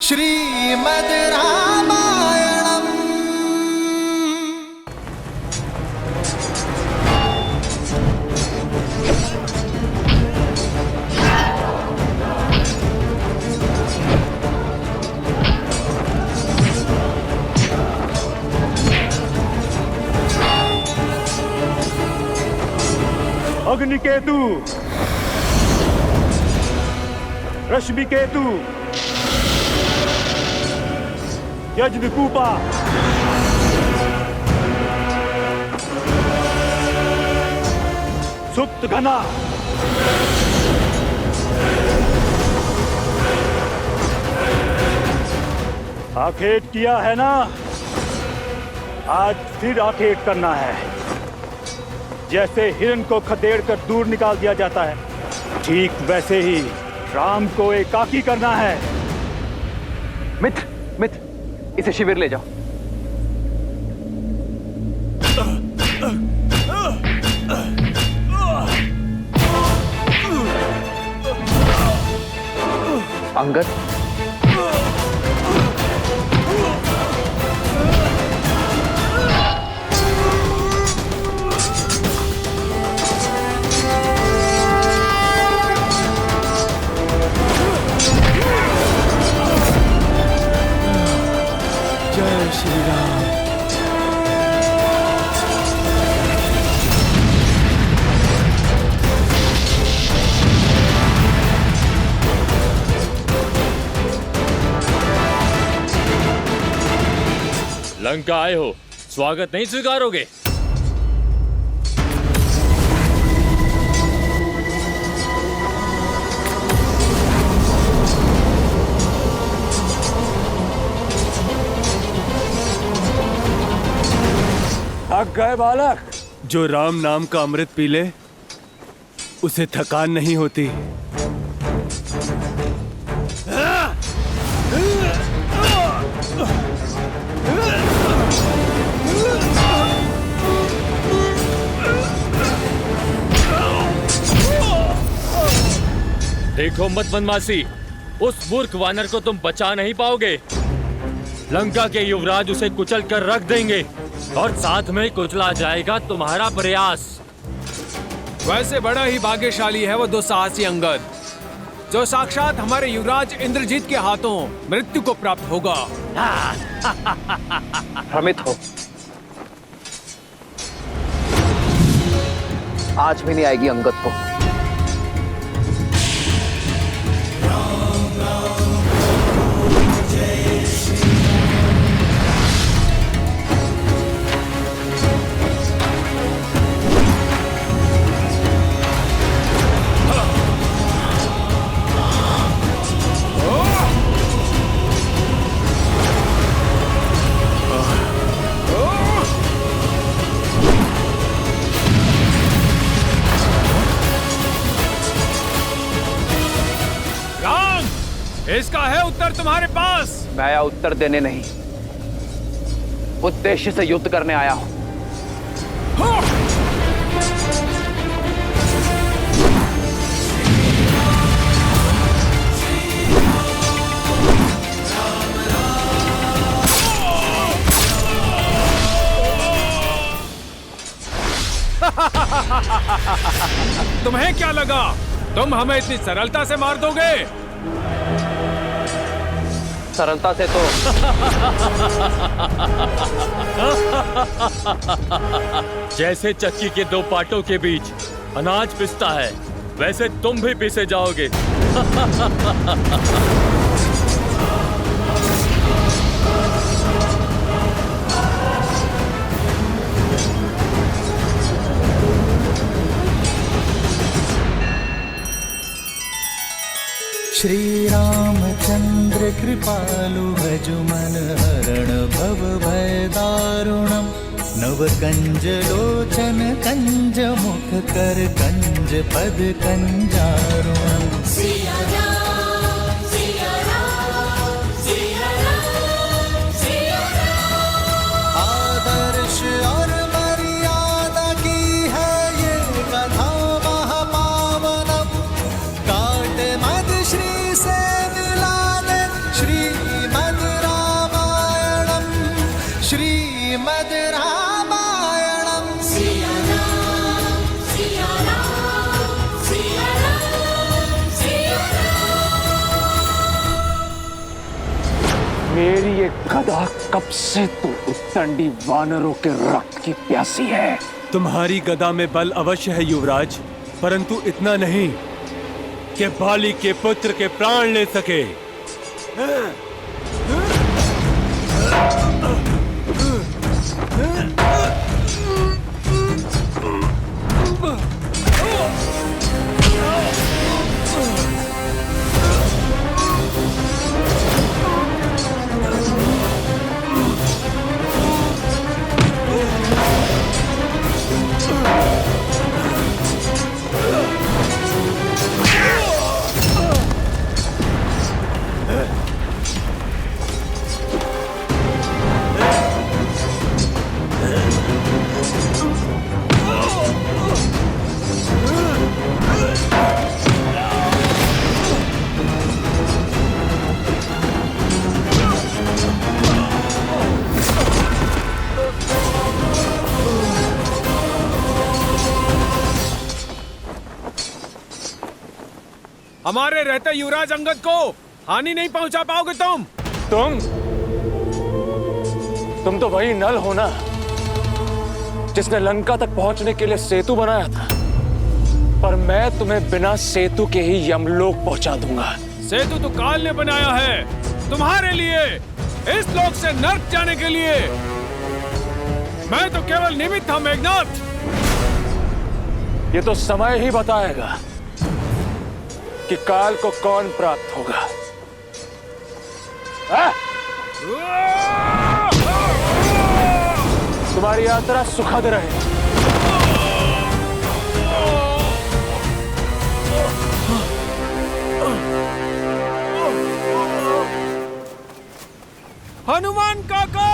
श्रीमद् रामायणम्। अग्निकेतु, रश्मिकेतु, यज्ञकूपा, सुप्त घना, आखेट किया है ना, आज फिर आखेट करना है। जैसे हिरण को खदेड़ कर दूर निकाल दिया जाता है, ठीक वैसे ही राम को एकाकी करना है। मित्र, इसे शिविर ले जाओ। अंगद, जय श्री राम। लंका आए हो, स्वागत नहीं स्वीकारोगे? थक गए बालक? जो राम नाम का अमृत पी ले उसे थकान नहीं होती। देखो मत बनमासी, उस मूर्ख वानर को तुम बचा नहीं पाओगे। लंका के युवराज उसे कुचल कर रख देंगे और साथ में कुचला जाएगा तुम्हारा प्रयास। वैसे बड़ा ही भाग्यशाली है वो दुस्साहसी अंगद, जो साक्षात हमारे युवराज इंद्रजीत के हाथों मृत्यु को प्राप्त होगा। भ्रमित हो, आज भी नहीं आएगी अंगद को। इसका है उत्तर तुम्हारे पास? मैं आया उत्तर देने नहीं, उद्देश्य से युद्ध करने आया हूं। तुम्हें क्या लगा तुम हमें इतनी सरलता से मार दोगे? सरलता से तो जैसे चक्की के दो पाटों के बीच अनाज पिसता है, वैसे तुम भी पिसे जाओगे। श्री रामचंद्र कृपालु भजुमन हरण भव भय दारुणम्। नव कंज लोचन कंज मुख कर कंज पद कंजारुणम्। आदर्श और मर्यादा की है ये कथा महापावनम्। काट मद श्री से मिला दे श्री श्रीमद् रामायणम् श्रीमद् रामायणम् सिया राम सिया राम सिया राम सिया राम। मेरी ये गदा कब से तो उत्तंडी वानरों के रक्त की प्यासी है। तुम्हारी गदा में बल अवश्य है युवराज, परंतु इतना नहीं कि बाली के पुत्र के प्राण ले सके। हमारे रहते युवराज अंगद को हानि नहीं पहुंचा पाओगे तुम तो वही नल हो ना जिसने लंका तक पहुंचने के लिए सेतु बनाया था, पर मैं तुम्हें बिना सेतु के ही यमलोक पहुंचा दूंगा। सेतु तो काल ने बनाया है तुम्हारे लिए, इस लोक से नर्क जाने के लिए। मैं तो केवल निमित्त था मेघनाथ। ये तो समय ही बताएगा कि काल को कौन प्राप्त होगा। तुम्हारी यात्रा सुखद रहे। हनुमान काका,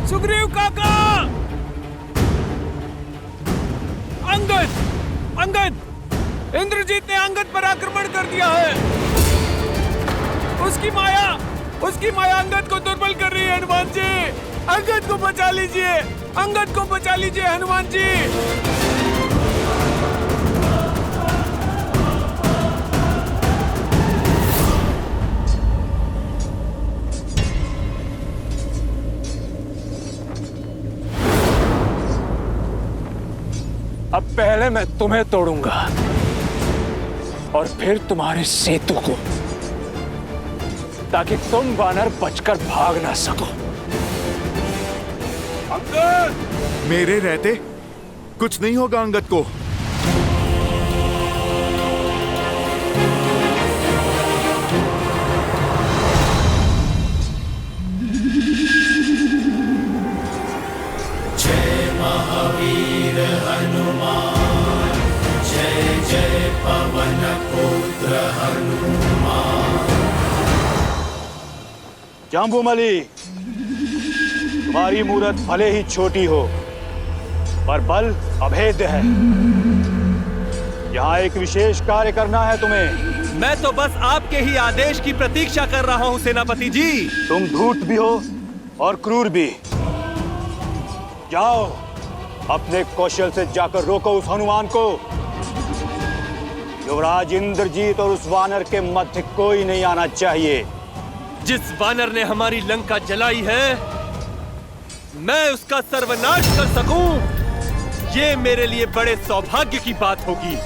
सुग्रीव काका, अंगद, इंद्रजीत ने अंगद पर आक्रमण कर दिया है। उसकी माया अंगद को दुर्बल कर रही है। हनुमान जी, अंगद को बचा लीजिए, अंगद को बचा लीजिए हनुमान जी। अब पहले मैं तुम्हें तोड़ूंगा और फिर तुम्हारे सेतु को, ताकि तुम वानर बचकर भाग ना सको। अंगद! मेरे रहते कुछ नहीं होगा अंगद को। जय महावीर हनुमान, जय जय पवन पुत्र हनुमान। जाम्बूमली, तुम्हारी मूरत भले ही छोटी हो, पर बल अभेद्य है। यहाँ एक विशेष कार्य करना है तुम्हें। मैं तो बस आपके ही आदेश की प्रतीक्षा कर रहा हूँ सेनापति जी। तुम धूर्त भी हो और क्रूर भी। जाओ, अपने कौशल से जाकर रोको उस हनुमान को। युवराज इंद्रजीत और उस वानर के मध्य कोई नहीं आना चाहिए। जिस वानर ने हमारी लंका जलाई है, मैं उसका सर्वनाश कर सकूं, ये मेरे लिए बड़े सौभाग्य की बात होगी।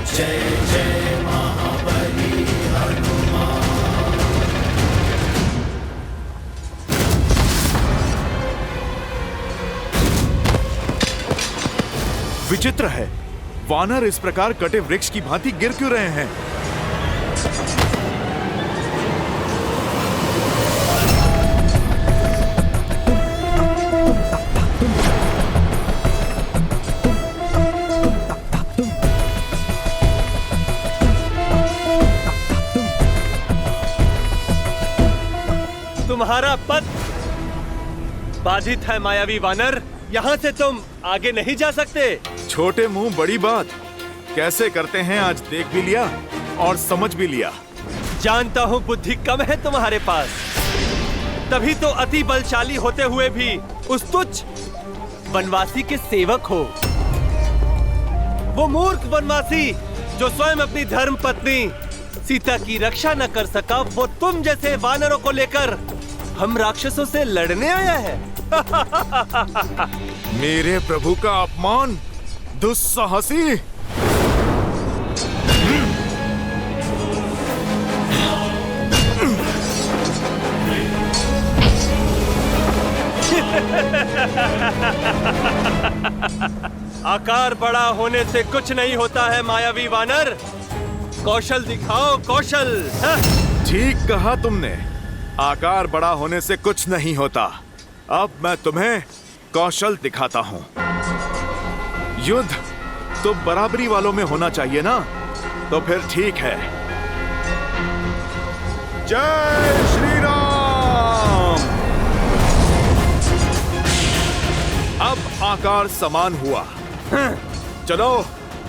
जय जय महाबली हनुमान। विचित्र है, वानर इस प्रकार कटे वृक्ष की भांति गिर क्यों रहे हैं? तुम्हारा पथ बाधित है मायावी वानर। यहाँ से तुम आगे नहीं जा सकते। छोटे मुंह बड़ी बात कैसे करते हैं आज देख भी लिया और समझ भी लिया। जानता हूँ बुद्धि कम है तुम्हारे पास, तभी तो अति बलशाली होते हुए भी उस तुच्छ वनवासी के सेवक हो। वो मूर्ख वनवासी जो स्वयं अपनी धर्म पत्नी सीता की रक्षा न कर सका, वो तुम जैसे वानरों को लेकर हम राक्षसों से लड़ने आया है। मेरे प्रभु का अपमान, दुस्साहसी। आकार बड़ा होने से कुछ नहीं होता है मायावी वानर। कौशल दिखाओ, कौशल। ठीक कहा तुमने, आकार बड़ा होने से कुछ नहीं होता। अब मैं तुम्हें कौशल दिखाता हूँ। युद्ध तो बराबरी वालों में होना चाहिए ना, तो फिर ठीक है। जय श्री राम। अब आकार समान हुआ। चलो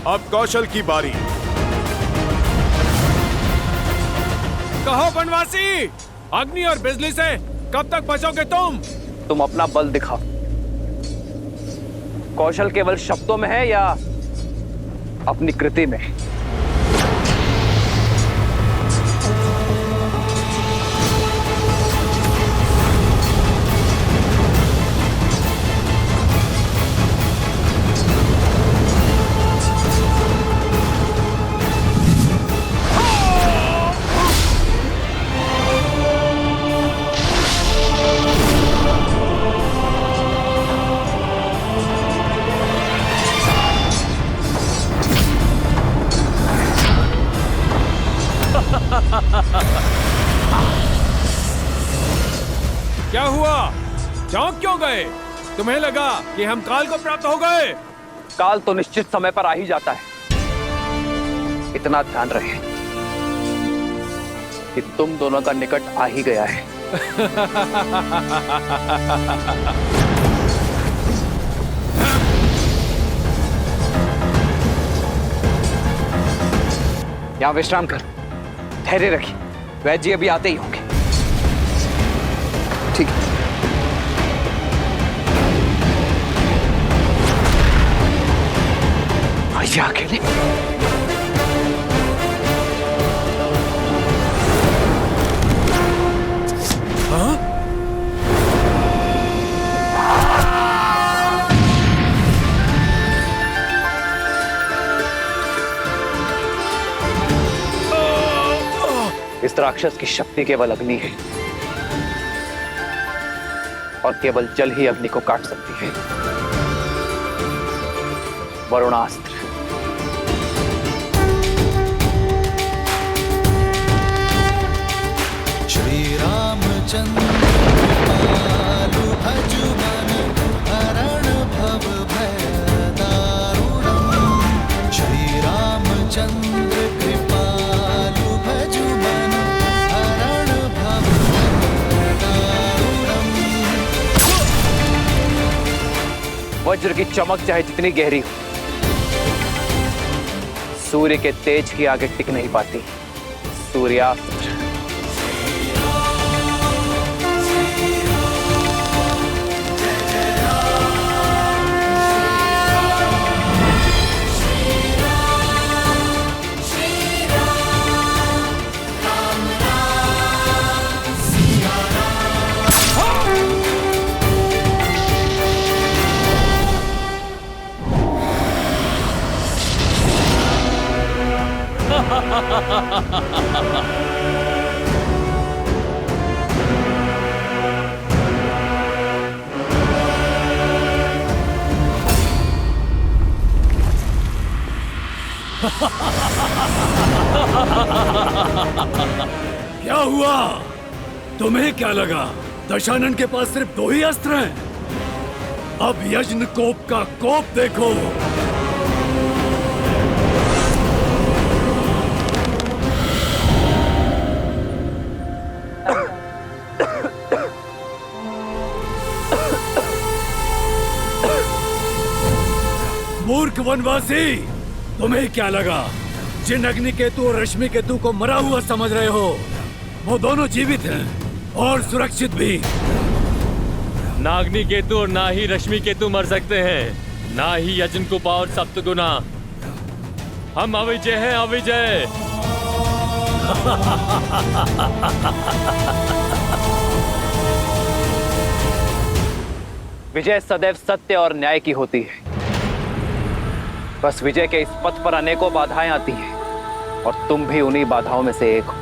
अब कौशल की बारी। कहो वनवासी, अग्नि और बिजली से कब तक बचोगे तुम? तुम अपना बल दिखाओ। कौशल केवल शब्दों में है या अपनी कृति में? क्या हुआ? चौंक क्यों गए? तुम्हें लगा कि हम काल को प्राप्त हो गए? काल तो निश्चित समय पर आ ही जाता है। इतना ध्यान रहे कि तुम दोनों का निकट आ ही गया है। यहां विश्राम कर, धैर्य रखिए। वैद्य जी अभी आते ही होंगे। ठीक है। आइए अकेले। हाँ? इस राक्षस की शक्ति केवल अग्नि है और केवल जल ही अग्नि को काट सकती है। वरुणास्त्र। श्री रामचंद्र कृपालु भजु मन हरण भव भय दारुणम्। श्री रामचंद्र कृपालु भजु मन हरण भव भय दारुणम्। वज्र की चमक चाहे जितनी गहरी हो, सूर्य के तेज की आगे टिक नहीं पाती। सूर्यास्त्र। क्या हुआ? तुम्हें क्या लगा दशानन के पास सिर्फ 2 ही अस्त्र हैं? अब यज्ञ कोप का कोप देखो। मूर्ख वनवासी, तुम्हें क्या लगा जिन अग्नि केतु और रश्मि केतु को मरा हुआ समझ रहे हो, वो दोनों जीवित हैं और सुरक्षित भी। नागनी केतु और ना ही रश्मि केतु मर सकते हैं, ना ही यजनकुपा और सप्तगुना। हम अविजय हैं, अविजय। विजय सदैव सत्य और न्याय की होती है। बस विजय के इस पथ पर अनेकों बाधाएं आती हैं और तुम भी उन्हीं बाधाओं में से एक हो।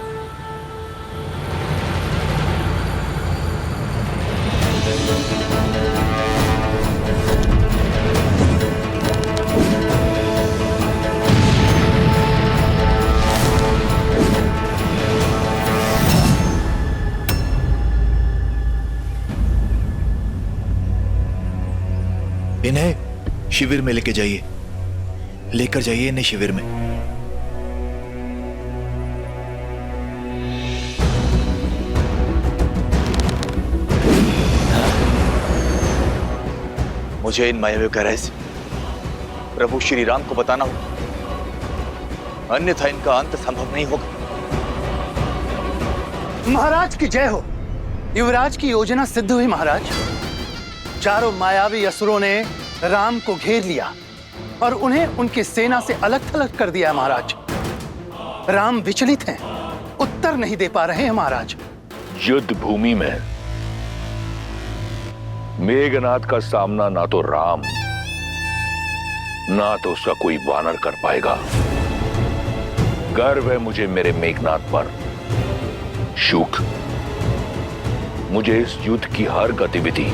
इन्हें शिविर में लेके जाइए, लेकर जाइए इन्हें शिविर में। मुझे इन मायावियों का रहस्य प्रभु श्री राम को बताना होगा, अन्यथा इनका अंत संभव नहीं होगा। महाराज की जय हो। युवराज की योजना सिद्ध हुई महाराज। चारों मायावी असुरों ने राम को घेर लिया और उन्हें उनकी सेना से अलग थलग कर दिया महाराज। राम विचलित हैं, उत्तर नहीं दे पा रहे हैं महाराज। युद्ध भूमि में मेघनाथ का सामना ना तो राम ना तो उसका कोई वानर कर पाएगा। गर्व है मुझे मेरे मेघनाथ पर। शुक, मुझे इस युद्ध की हर गतिविधि,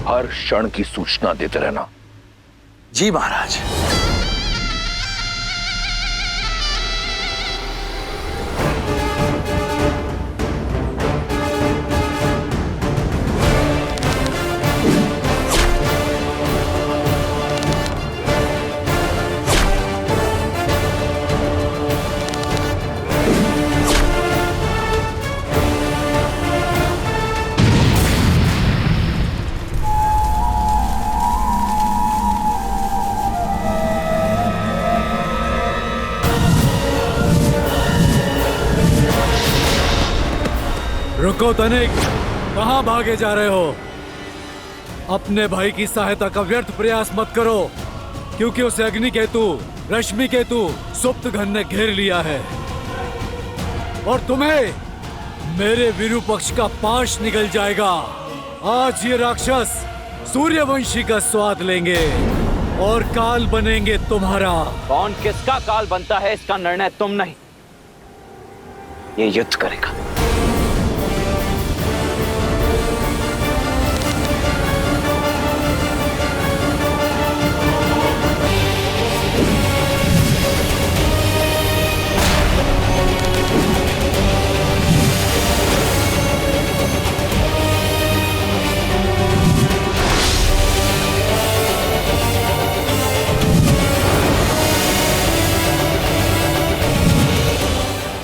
हर क्षण की सूचना देते रहना। जी महाराज। रुको तनिक, कहां भागे जा रहे हो? अपने भाई की सहायता का व्यर्थ प्रयास मत करो, क्योंकि उसे अग्नि केतु, रश्मि केतु, सुप्त घन ने घेर लिया है और तुम्हें मेरे विरूपक्ष का पाश निकल जाएगा। आज ये राक्षस सूर्यवंशी का स्वाद लेंगे और काल बनेंगे तुम्हारा। कौन किसका काल बनता है इसका निर्णय तुम नहीं, ये युद्ध करेगा।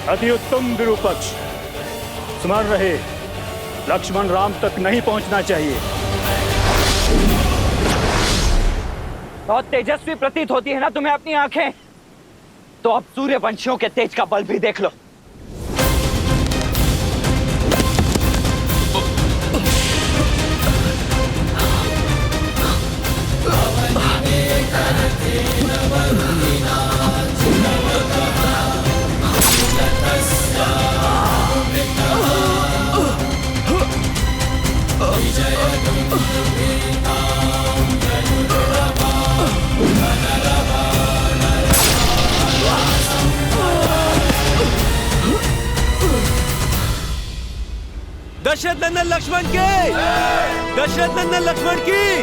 अति उत्तम विरूपक्ष। स्मरण रहे, लक्ष्मण राम तक नहीं पहुंचना चाहिए। बहुत तेजस्वी प्रतीत होती है ना तुम्हें अपनी आंखें, तो अब सूर्यवंशियों के तेज का बल भी देख लो। दशरथ नंदन लक्ष्मण की, दशरथ नंदन लक्ष्मण की,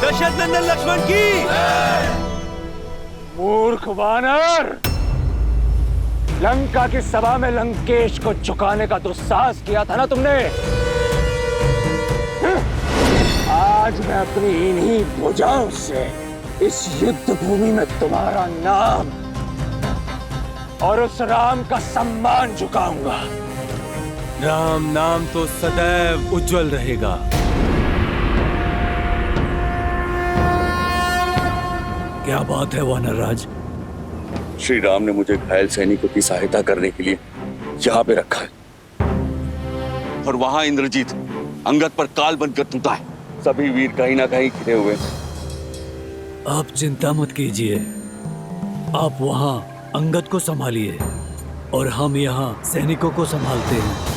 दशरथ नंदन लक्ष्मण की। मूर्ख वानर, लंका की सभा में लंकेश को झुकाने का दुस्साहस किया था ना तुमने। आज मैं अपनी इन्हीं भुजाओं से इस युद्ध भूमि में तुम्हारा नाम और उस राम का सम्मान झुकाऊंगा। राम नाम तो सदैव उज्जवल रहेगा। क्या बात है वानरराज? श्री राम ने मुझे घायल सैनिकों की सहायता करने के लिए यहाँ पे रखा है, और वहां इंद्रजीत अंगद पर काल बनकर टूटा है। सभी वीर कहीं ना कहीं खिले हुए हैं। आप चिंता मत कीजिए, आप वहां अंगद को संभालिए और हम यहाँ सैनिकों को संभालते हैं।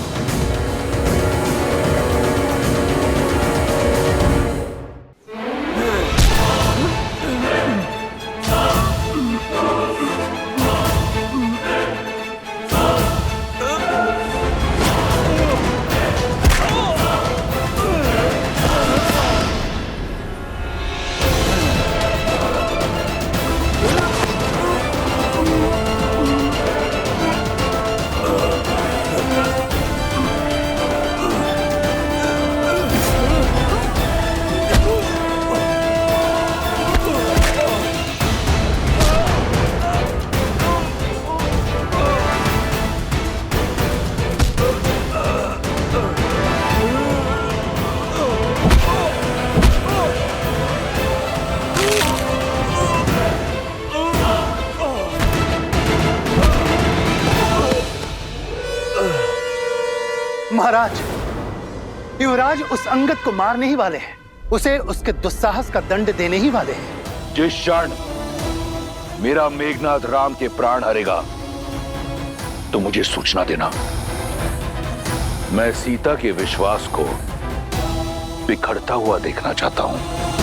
महाराज, युवराज उस अंगद को मारने ही वाले हैं, उसे उसके दुस्साहस का दंड देने ही वाले हैं। जिस क्षण मेरा मेघनाथ राम के प्राण हरेगा तो मुझे सूचना देना। मैं सीता के विश्वास को बिखरता हुआ देखना चाहता हूं।